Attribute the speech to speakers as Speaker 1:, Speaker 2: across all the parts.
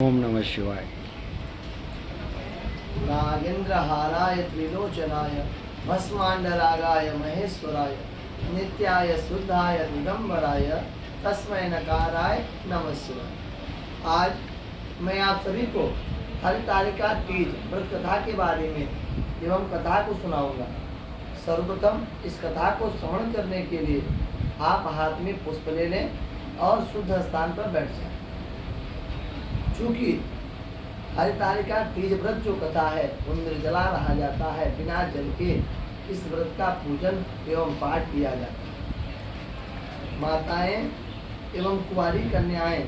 Speaker 1: ओम नमः शिवाय।
Speaker 2: नागेन्द्रहाराय त्रिलोचनाय भस्मांडरागाय महेश्वराय नित्याय शुद्धाय दिगंबराय तस्मै नकाराय नमः शिवाय। आज मैं आप सभी को हरितालिका तीज व्रत कथा के बारे में एवं कथा को सुनाऊंगा। सर्वप्रथम इस कथा को श्रवण करने के लिए आप हाथ में पुष्प ले लें और शुद्ध स्थान पर बैठ जाएं। चूँकि हरितालिका तीज व्रत जो कथा है वो निर्जला रहा जाता है, बिना जल के इस व्रत का पूजन एवं पाठ किया जाता है। माताएं एवं कुंवारी कन्याएं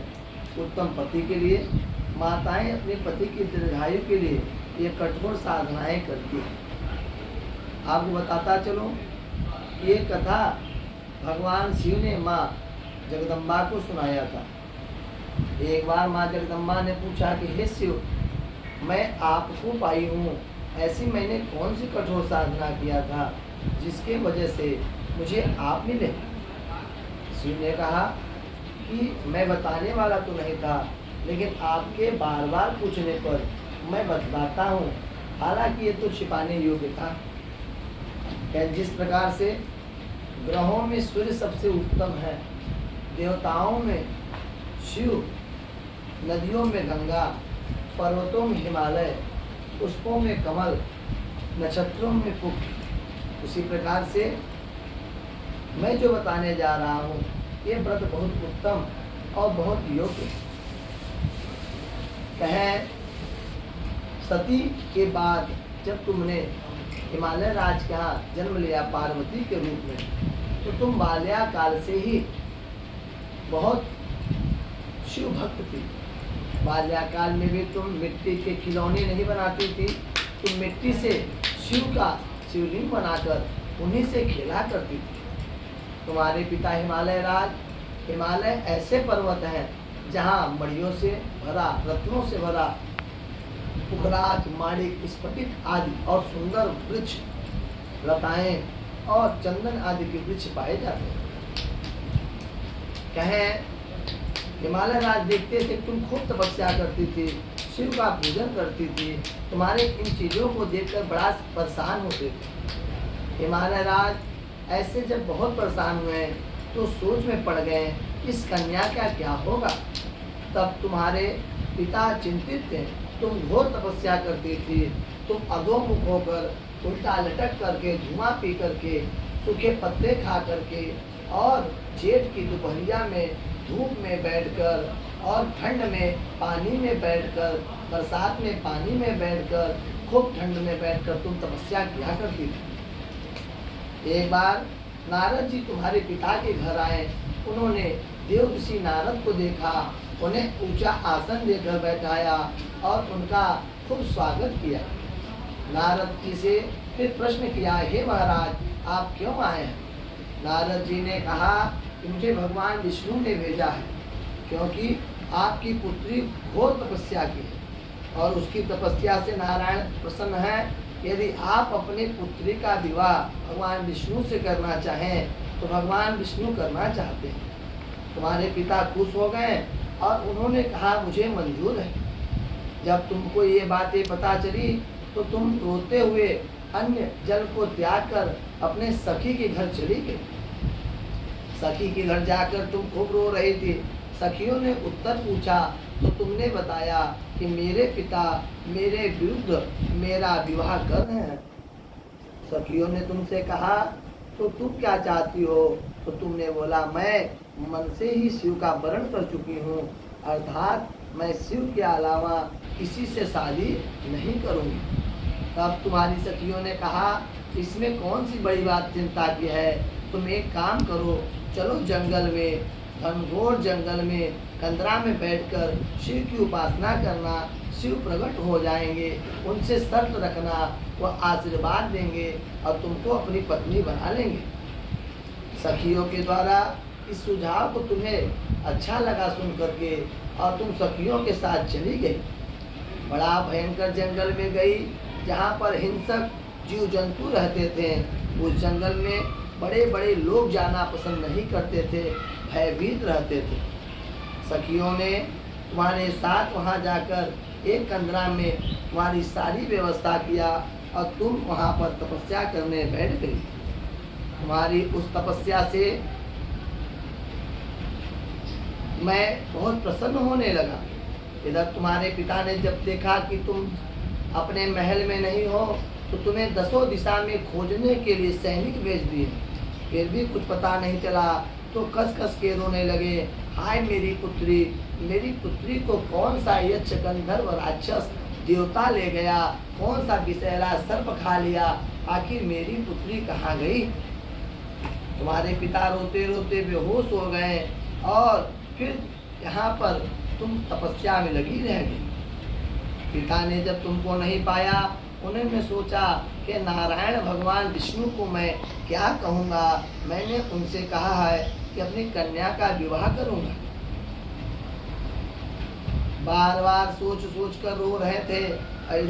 Speaker 2: उत्तम पति के लिए, माताएं अपने पति की दीर्घायु के लिए ये कठोर साधनाएं करती हैं। आपको बताता चलो, ये कथा भगवान शिव ने माँ जगदम्बा को सुनाया था। एक बार माँ जगदम्बा ने पूछा कि हे शिव, मैं आपको पाई हूँ, ऐसी मैंने कौन सी कठोर साधना किया था जिसके वजह से मुझे आप मिले। शिव ने कहा कि मैं बताने वाला तो नहीं था, लेकिन आपके बार बार पूछने पर मैं बतलाता हूँ, हालांकि ये तो छिपाने योग्य था। जिस प्रकार से ग्रहों में सूर्य सबसे उत्तम है, देवताओं में शिव, नदियों में गंगा, पर्वतों में हिमालय, पुष्पों में कमल, नक्षत्रों में पुष्प, उसी प्रकार से मैं जो बताने जा रहा हूँ ये व्रत बहुत उत्तम और बहुत योग्य है। कहें सती के बाद जब तुमने हिमालय राज के यहाँ जन्म लिया पार्वती के रूप में, तो तुम बाल्याकाल से ही बहुत शिव भक्त थी। बाल्याकाल में भी तुम मिट्टी के खिलौने नहीं बनाती थी, तुम मिट्टी से शिव का शिवलिंग बनाकर उन्हीं से खेला करती थी। तुम्हारे पिता हिमालय राज, हिमालय ऐसे पर्वत हैं जहाँ मणियों से भरा, रत्नों से भरा पुखराज, माणिक, स्फटिक आदि और सुंदर वृक्ष, लताएं और चंदन आदि के वृक्ष पाए जाते हैं। कहें हिमालय राज देखते थे तुम खूब तपस्या करती थी, शिव का पूजन करती थी, तुम्हारे इन चीज़ों को देखकर बड़ा परेशान होते थे। हिमालय राज ऐसे जब बहुत परेशान हुए तो सोच में पड़ गए इस कन्या का क्या होगा। तब तुम्हारे पिता चिंतित थे, तुम घोर तपस्या करती थी, तुम अधोमुख होकर उल्टा लटक करके, धुआं पी करके, सूखे पत्ते खा करके और जेठ की दोपहरिया में धूप में बैठकर और ठंड में पानी में बैठकर, बरसात में पानी में बैठकर, खूब ठंड में बैठकर तुम तपस्या किया करती थी। एक बार नारद जी तुम्हारे पिता के घर आए, उन्होंने देव ऋषि नारद को देखा, उन्हें ऊंचा आसन देकर बैठाया और उनका खूब स्वागत किया। नारद जी से फिर प्रश्न किया, हे महाराज आप क्यों आए हैं। नारद जी ने कहा कि मुझे भगवान विष्णु ने भेजा है, क्योंकि आपकी पुत्री घोर तपस्या की है और उसकी तपस्या से नारायण प्रसन्न है। यदि आप अपनी पुत्री का विवाह भगवान विष्णु से करना चाहें तो भगवान विष्णु करना चाहते हैं। तुम्हारे पिता खुश हो गए और उन्होंने कहा मुझे मंजूर है। जब तुमको ये बातें पता चली तो तुम रोते हुए अन्य जल को त्याग कर अपने सखी के घर चली गई। सखी के घर जाकर तुम खूब रो रही थी। सखियों ने उत्तर पूछा तो तुमने बताया कि मेरे पिता मेरे विरुद्ध मेरा विवाह कर रहे हैं। सखियों ने तुमसे कहा तो तुम क्या चाहती हो, तो तुमने बोला मैं मन से ही शिव का वरण कर चुकी हूँ, अर्थात मैं शिव के अलावा किसी से शादी नहीं करूँगी। तब तुम्हारी सखियों ने कहा इसमें कौन सी बड़ी बात चिंता की है, तुम एक काम करो, चलो जंगल में, घनघोर जंगल में कंदरा में बैठकर शिव की उपासना करना, शिव प्रकट हो जाएंगे, उनसे शर्त रखना, वह आशीर्वाद देंगे और तुमको अपनी पत्नी बना लेंगे। सखियों के द्वारा इस सुझाव को तुम्हें अच्छा लगा सुन करके और तुम सखियों के साथ चली गई। बड़ा भयंकर जंगल में गई जहाँ पर हिंसक जीव जंतु रहते थे। उस जंगल में बड़े बड़े लोग जाना पसंद नहीं करते थे, भयभीत रहते थे। सखियों ने तुम्हारे साथ वहाँ जाकर एक कंदरा में तुम्हारी सारी व्यवस्था किया और तुम वहाँ पर तपस्या करने बैठ गई। तुम्हारी उस तपस्या से मैं बहुत प्रसन्न होने लगा। इधर तुम्हारे पिता ने जब देखा कि तुम अपने महल में नहीं हो तो तुम्हें दसों दिशा में खोजने के लिए सैनिक भेज दिए, फिर भी कुछ पता नहीं चला तो कस कस के रोने लगे। हाय मेरी पुत्री को कौन सा यक्ष गंधर्व राक्षस देवता ले गया, कौन सा विषैला सर्प खा लिया, आखिर मेरी पुत्री कहाँ गई। तुम्हारे पिता रोते रोते बेहोश हो गए और फिर यहाँ पर तुम तपस्या में लगी रह गई। पिता ने जब तुमको नहीं पाया उन्होंने सोचा कि नारायण भगवान विष्णु को मैं क्या कहूँगा। मैंने उनसे कहा है कि अपनी कन्या का विवाह करूँगा। बार बार सोच सोच कर रो रहे थे। इधर